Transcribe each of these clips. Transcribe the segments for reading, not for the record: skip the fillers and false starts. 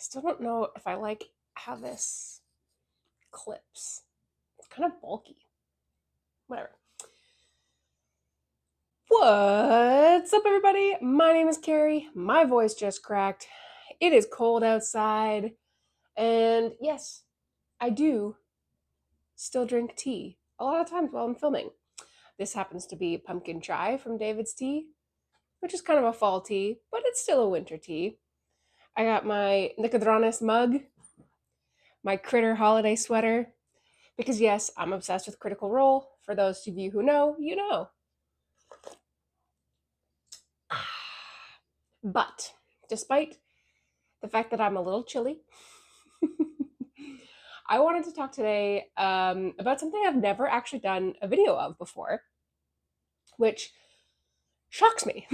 still don't know if I like how this clips. It's kind of bulky. Whatever. What's up, everybody? My name is Carrie. My voice just cracked. It is cold outside. And yes, I do still drink tea a lot of times while I'm filming. This happens to be pumpkin chai from David's Tea, which is kind of a fall tea, but it's still a winter tea. I got my Nicodronis mug, my Critter holiday sweater, because yes, I'm obsessed with Critical Role. For those of you who know, you know. But despite the fact that I'm a little chilly, I wanted to talk today about something I've never actually done a video of before, which shocks me.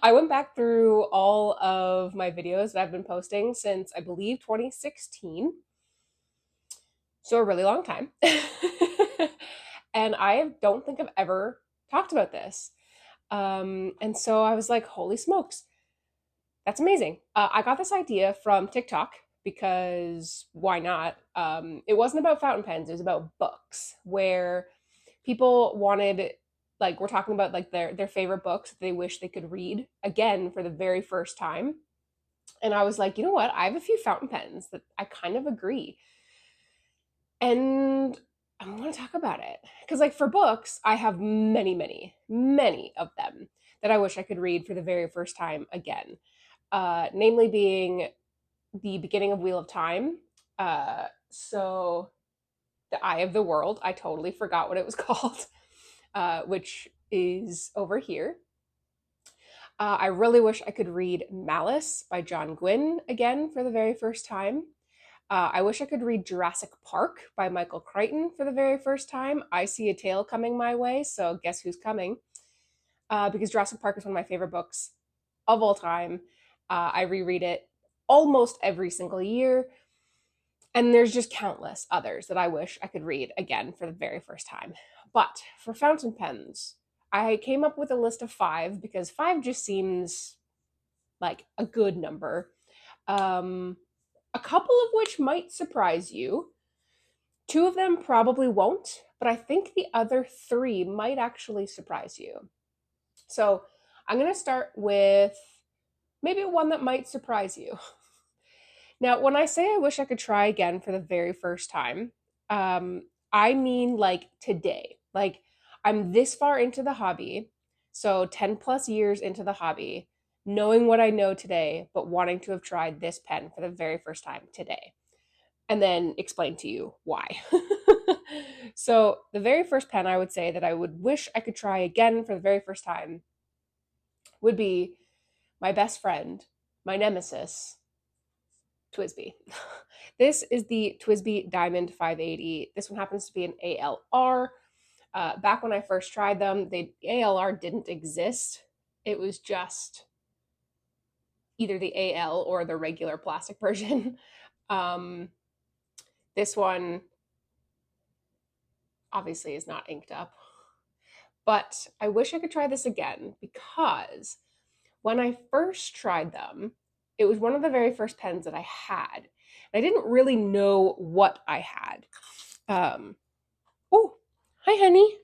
I went back through all of my videos that I've been posting since, I believe, 2016. So a really long time. And I don't think I've ever talked about this. And so I was like, holy smokes, that's amazing. I got this idea from TikTok because why not? It wasn't about fountain pens, it was about books where people wanted, like, we're talking about like their favorite books that they wish they could read again for the very first time. And I was like, you know what? I have a few fountain pens that I kind of agree. And I'm going to talk about it. Because, like, for books, I have many, many, many of them that I wish I could read for the very first time again. Namely being the beginning of Wheel of Time. So, The Eye of the World. I totally forgot what it was called, which is over here. I really wish I could read Malice by John Gwynne again for the very first time. I wish I could read Jurassic Park by Michael Crichton for the very first time. I see a tale coming my way, so guess who's coming? Because Jurassic Park is one of my favorite books of all time. I reread it almost every single year. And there's just countless others that I wish I could read again for the very first time. But for fountain pens, I came up with a list of 5 because 5 just seems like a good number. A couple of which might surprise you. 2 of them probably won't, but I think the other 3 might actually surprise you. So I'm going to start with maybe one that might surprise you. Now, when I say I wish I could try again for the very first time, I mean like today. Like, I'm this far into the hobby, so 10 plus years into the hobby, knowing what I know today, but wanting to have tried this pen for the very first time today. And then explain to you why. So the very first pen I would say that I would wish I could try again for the very first time would be my best friend, my nemesis, Twsbi. This is the Twsbi Diamond 580. This one happens to be an ALR. Back when I first tried them, the ALR didn't exist. It was just either the AL or the regular plastic version. This one obviously is not inked up, but I wish I could try this again because when I first tried them, it was one of the very first pens that I had. I didn't really know what I had. Oh, hi, honey.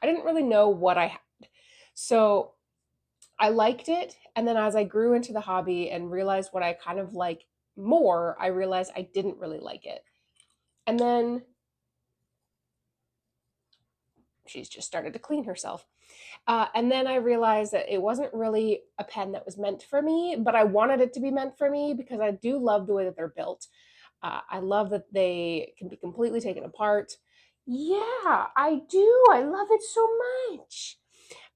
I didn't really know what I had. So I liked it. And then as I grew into the hobby and realized what I kind of like more, I realized I didn't really like it. And then she's just started to clean herself. And then I realized that it wasn't really a pen that was meant for me, but I wanted it to be meant for me because I do love the way that they're built. I love that they can be completely taken apart. Yeah, I do. I love it so much.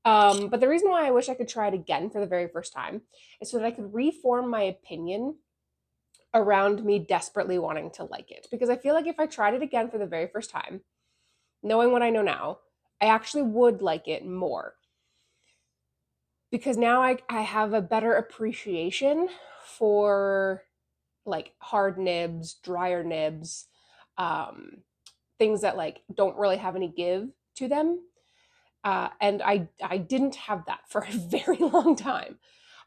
But the reason why I wish I could try it again for the very first time is so that I could reform my opinion around me desperately wanting to like it. Because I feel like if I tried it again for the very first time, knowing what I know now, I actually would like it more. Because now I have a better appreciation for like hard nibs, drier nibs, things that like don't really have any give to them. And I didn't have that for a very long time.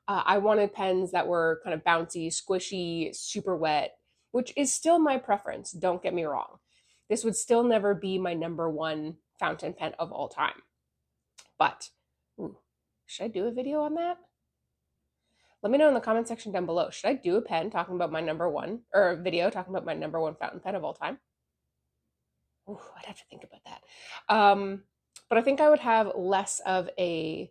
I wanted pens that were kind of bouncy, squishy, super wet, which is still my preference, don't get me wrong. This would still never be my number one fountain pen of all time. But, ooh, should I do a video on that? Let me know in the comment section down below. Should I do a pen talking about my number one, or a video talking about my number one fountain pen of all time? Ooh, I'd have to think about that. But I think I would have less of a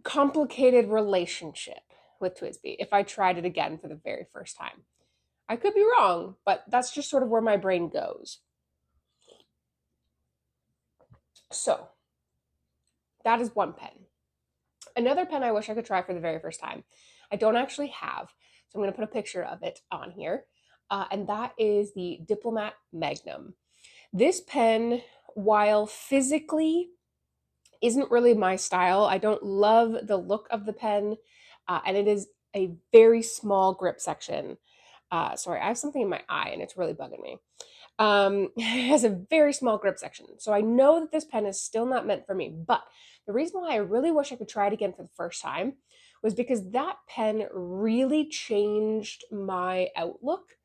complicated relationship with Twsbi if I tried it again for the very first time. I could be wrong, but that's just sort of where my brain goes. So, that is one pen. Another pen I wish I could try for the very first time, I don't actually have, so I'm going to put a picture of it on here, and that is the Diplomat Magnum. This pen, while physically isn't really my style, I don't love the look of the pen, and it is a very small grip section. Sorry, I have something in my eye and it's really bugging me. It has a very small grip section. So I know that this pen is still not meant for me, but the reason why I really wish I could try it again for the first time was because that pen really changed my outlook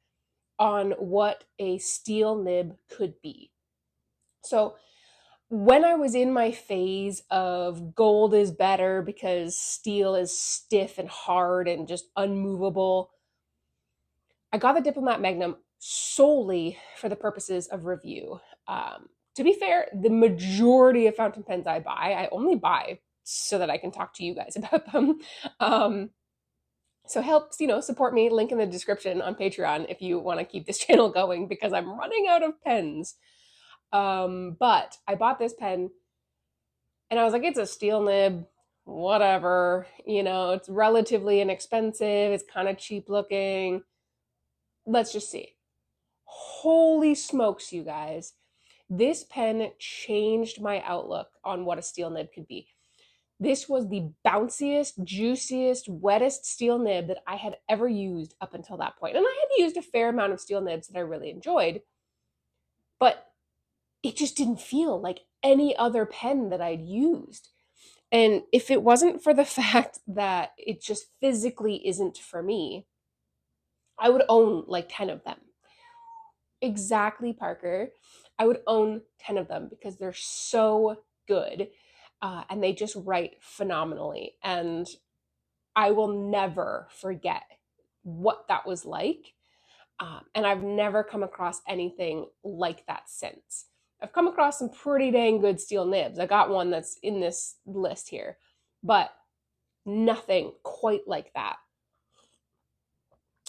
on what a steel nib could be. So when I was in my phase of gold is better because steel is stiff and hard and just unmovable, I got the Diplomat Magnum solely for the purposes of review. To be fair, the majority of fountain pens I only buy so that I can talk to you guys about them. So help, support me. Link in the description on Patreon if you want to keep this channel going because I'm running out of pens. But I bought this pen and I was like, it's a steel nib, whatever. It's relatively inexpensive. It's kind of cheap looking. Let's just see. Holy smokes, you guys. This pen changed my outlook on what a steel nib could be. This was the bounciest, juiciest, wettest steel nib that I had ever used up until that point. And I had used a fair amount of steel nibs that I really enjoyed, but it just didn't feel like any other pen that I'd used. And if it wasn't for the fact that it just physically isn't for me, I would own like 10 of them. Exactly, Parker. I would own 10 of them because they're so good and they just write phenomenally. And I will never forget what that was like. And I've never come across anything like that since. I've come across some pretty dang good steel nibs. I got one that's in this list here, but nothing quite like that.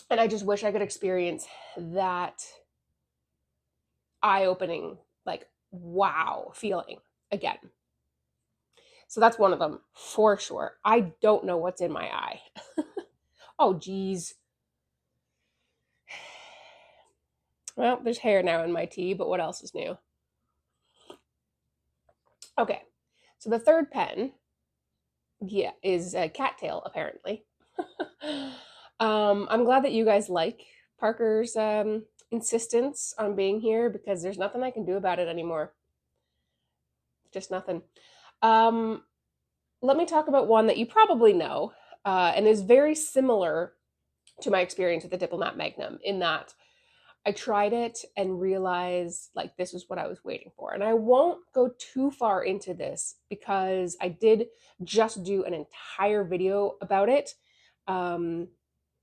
And I just wish I could experience that eye-opening, like, wow feeling again. So that's one of them for sure. I don't know what's in my eye. Oh, geez. Well, there's hair now in my tea, but what else is new? Okay, so the third pen, yeah, is a cattail, apparently. I'm glad that you guys like Parker's insistence on being here because there's nothing I can do about it anymore. Just nothing. Let me talk about one that you probably know and is very similar to my experience with the Diplomat Magnum in that I tried it and realized like this is what I was waiting for. And I won't go too far into this because I did just do an entire video about it.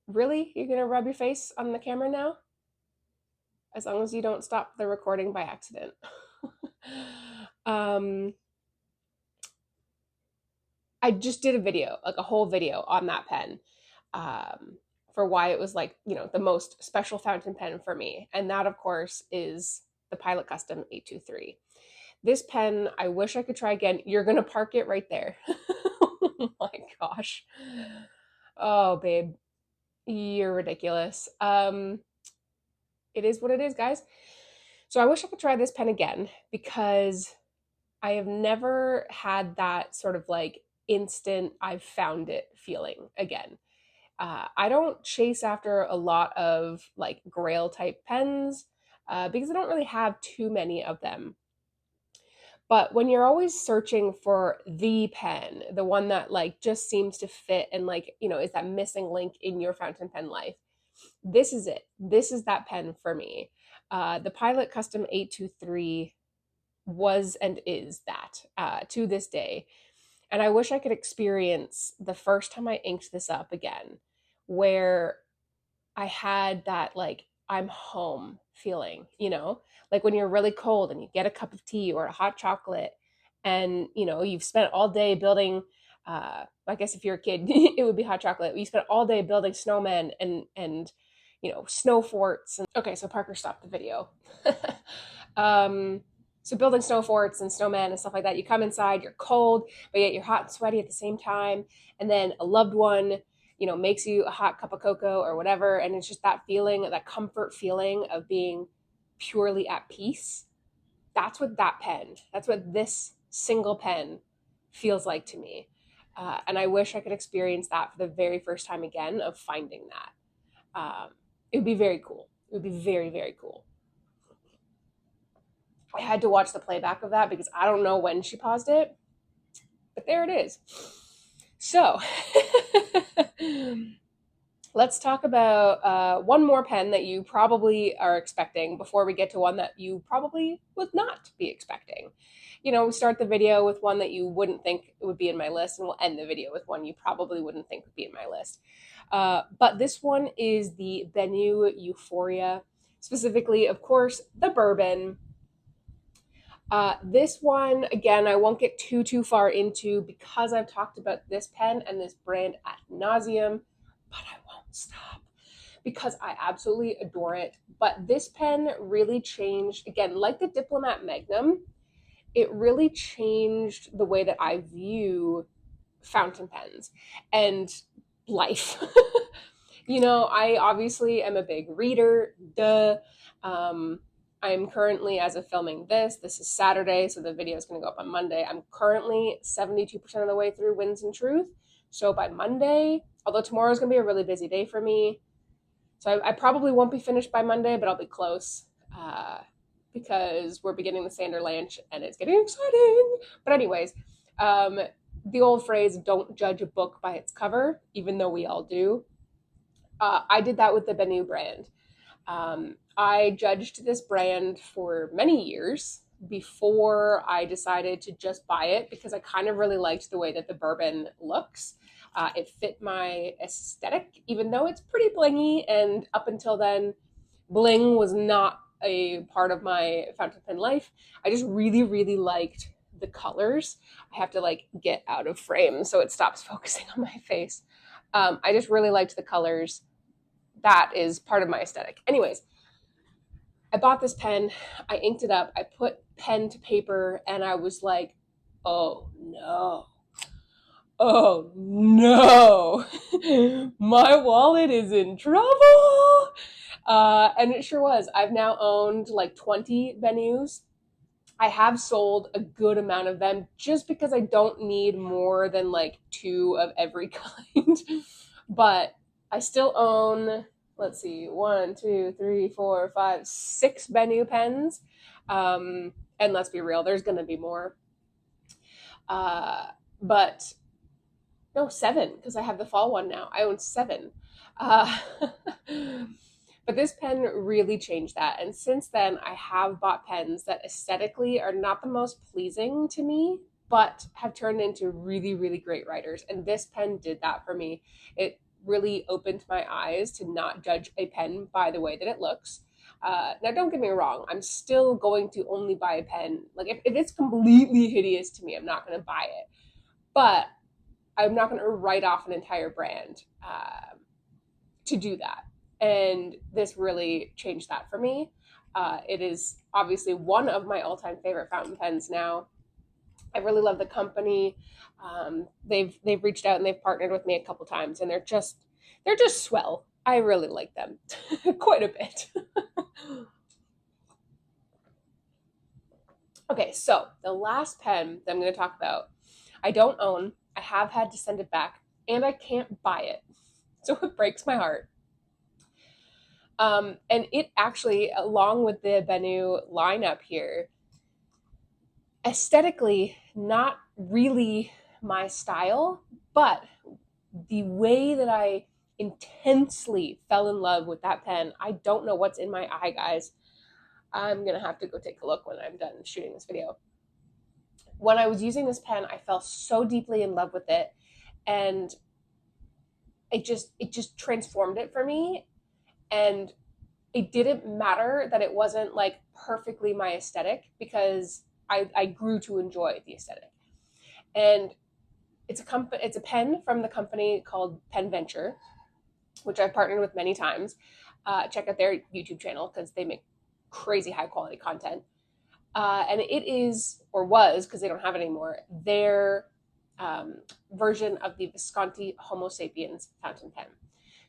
Really? You're going to rub your face on the camera now? As long as you don't stop the recording by accident. I just did a video, like a whole video on that pen for why it was like, the most special fountain pen for me. And that, of course, is the Pilot Custom 823. This pen, I wish I could try again. You're going to park it right there. Oh my gosh. Oh, babe. You're ridiculous. It is what it is, guys. So I wish I could try this pen again because I have never had that sort of like instant I've found it feeling again. I don't chase after a lot of like grail type pens because I don't really have too many of them. But when you're always searching for the pen, the one that like just seems to fit and like, is that missing link in your fountain pen life, this is it. This is that pen for me. The Pilot Custom 823 was and is that to this day. And I wish I could experience the first time I inked this up again, where I had that like I'm home feeling, like when you're really cold and you get a cup of tea or a hot chocolate and, you've spent all day building, I guess if you're a kid, it would be hot chocolate. You spent all day building snowmen and, snow forts. And okay, so Parker stopped the video. um, so building snow forts and snowmen and stuff like that, you come inside, you're cold, but yet you're hot and sweaty at the same time. And then a loved one, makes you a hot cup of cocoa or whatever. And it's just that feeling, that comfort feeling of being purely at peace. That's what this single pen feels like to me. And I wish I could experience that for the very first time again of finding that. It would be very cool. It would be very, very cool. I had to watch the playback of that because I don't know when she paused it, but there it is. So let's talk about one more pen that you probably are expecting before we get to one that you probably would not be expecting. We start the video with one that you wouldn't think would be in my list, and we'll end the video with one you probably wouldn't think would be in my list. But this one is the Benu Euphoria, specifically, of course, the bourbon. This one, again, I won't get too far into because I've talked about this pen and this brand ad nauseum, but I won't stop because I absolutely adore it. But this pen really changed, again, like the Diplomat Magnum, it really changed the way that I view fountain pens and life. I obviously am a big reader, duh. I'm currently, as of filming this is Saturday, so the video is going to go up on Monday. I'm currently 72% of the way through Winds and Truth. So by Monday, although tomorrow is going to be a really busy day for me, so I probably won't be finished by Monday, but I'll be close because we're beginning the Sander Lanch and it's getting exciting. But anyways, the old phrase, don't judge a book by its cover, even though we all do. I did that with the Benu brand. I judged this brand for many years before I decided to just buy it because I kind of really liked the way that the bourbon looks. It fit my aesthetic, even though it's pretty blingy, and up until then, bling was not a part of my fountain pen life. I just really, really liked the colors. I have to like get out of frame so it stops focusing on my face. I just really liked the colors. That is part of my aesthetic. Anyways, I bought this pen, I inked it up, I put pen to paper, and I was like, oh no. Oh no. My wallet is in trouble. And it sure was. I've now owned like 20 Benus. I have sold a good amount of them just because I don't need more than like 2 of every kind. But I still own, let's see, 1, 2, 3, 4, 5, 6 Benu pens. And let's be real, there's going to be more. But no, 7, because I have the fall one now. I own 7. But this pen really changed that. And since then, I have bought pens that aesthetically are not the most pleasing to me, but have turned into really, really great writers. And this pen did that for me. It really opened my eyes to not judge a pen by the way that it looks. Now, don't get me wrong. I'm still going to only buy a pen. Like, if it's completely hideous to me, I'm not going to buy it. But I'm not going to write off an entire brand to do that. And this really changed that for me. It is obviously one of my all-time favorite fountain pens now. I really love the company. They've reached out and they've partnered with me a couple times, and they're just swell. I really like them quite a bit. Okay, so the last pen that I'm going to talk about, I don't own. I have had to send it back, and I can't buy it. So it breaks my heart. And it actually, along with the Benu lineup here, aesthetically not really my style, but the way that I intensely fell in love with that pen, I don't know what's in my eye, guys. I'm gonna have to go take a look when I'm done shooting this video. When I was using this pen, I fell so deeply in love with it, and it just transformed it for me. And it didn't matter that it wasn't like perfectly my aesthetic, because I grew to enjoy the aesthetic. And it's a pen from the company called Pen Venture, which I've partnered with many times. Check out their YouTube channel because they make crazy high quality content. And it is, or was, because they don't have it anymore, their version of the Visconti Homo Sapiens fountain pen.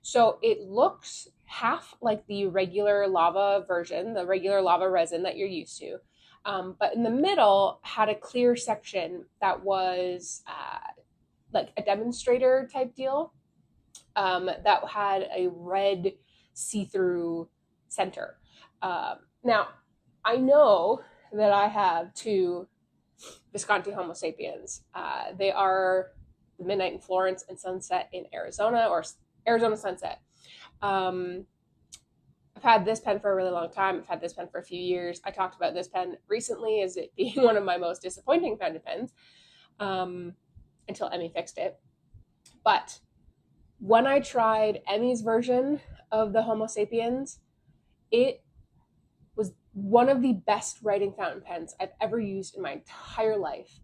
So it looks half like the regular lava version, the regular lava resin that you're used to. But in the middle had a clear section that was like a demonstrator type deal, that had a red see-through center. Now, I know that I have two Visconti Homo sapiens. They are the Midnight in Florence and Sunset in Arizona, or Arizona Sunset. I've had this pen for a really long time. I've had this pen for a few years. I talked about this pen recently as it being one of my most disappointing fountain pens, until Emmy fixed it. But when I tried Emmy's version of the Homo sapiens, it was one of the best writing fountain pens I've ever used in my entire life.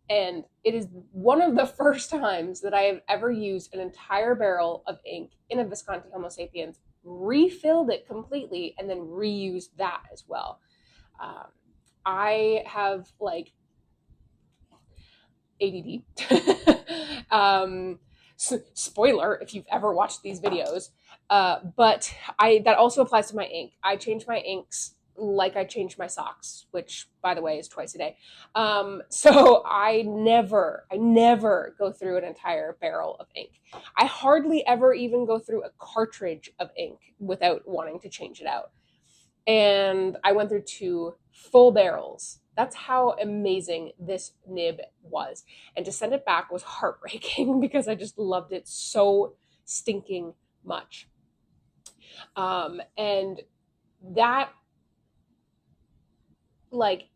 And it is one of the first times that I have ever used an entire barrel of ink in a Visconti Homo sapiens, refilled it completely, and then reused that as well. I have like ADD. Spoiler if you've ever watched these videos, but that also applies to my ink. I change my inks like I change my socks, which, by the way, is twice a day. So I never go through an entire barrel of ink. I hardly ever even go through a cartridge of ink without wanting to change it out. And I went through 2 full barrels. That's how amazing this nib was. And to send it back was heartbreaking because I just loved it so stinking much. And that like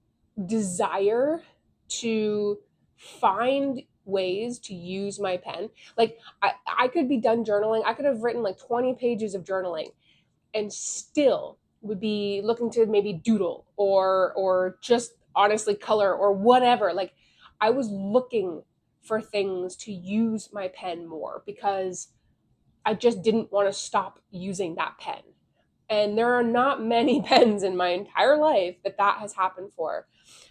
desire to find ways to use my pen, like I could be done journaling. I could have written like 20 pages of journaling and still would be looking to maybe doodle or just honestly color or whatever. Like I was looking for things to use my pen more because I just didn't want to stop using that pen. And there are not many pens in my entire life that has happened for,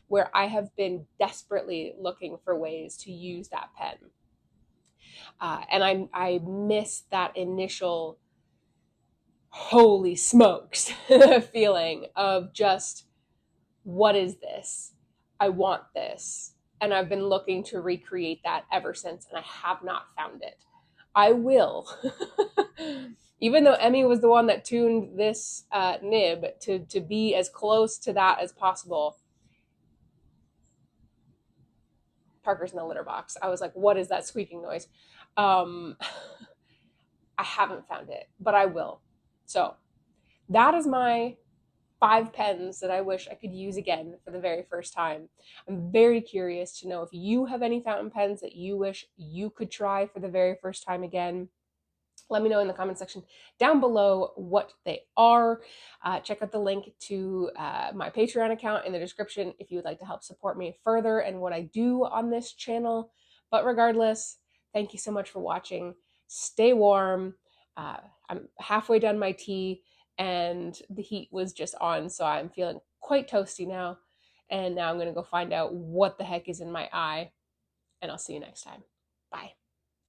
where I have been desperately looking for ways to use that pen. And I miss that initial holy smokes feeling of just, what is this? I want this. And I've been looking to recreate that ever since, and I have not found it. I will. Even though Emmy was the one that tuned this nib to be as close to that as possible. Parker's in the litter box. I was like, what is that squeaking noise? I haven't found it, but I will. So that is my 5 pens that I wish I could use again for the very first time. I'm very curious to know if you have any fountain pens that you wish you could try for the very first time again. Let me know in the comment section down below what they are. Check out the link to my Patreon account in the description if you would like to help support me further and what I do on this channel. But regardless, thank you so much for watching. Stay warm. I'm halfway done my tea and the heat was just on, so I'm feeling quite toasty now. And now I'm going to go find out what the heck is in my eye, and I'll see you next time. Bye.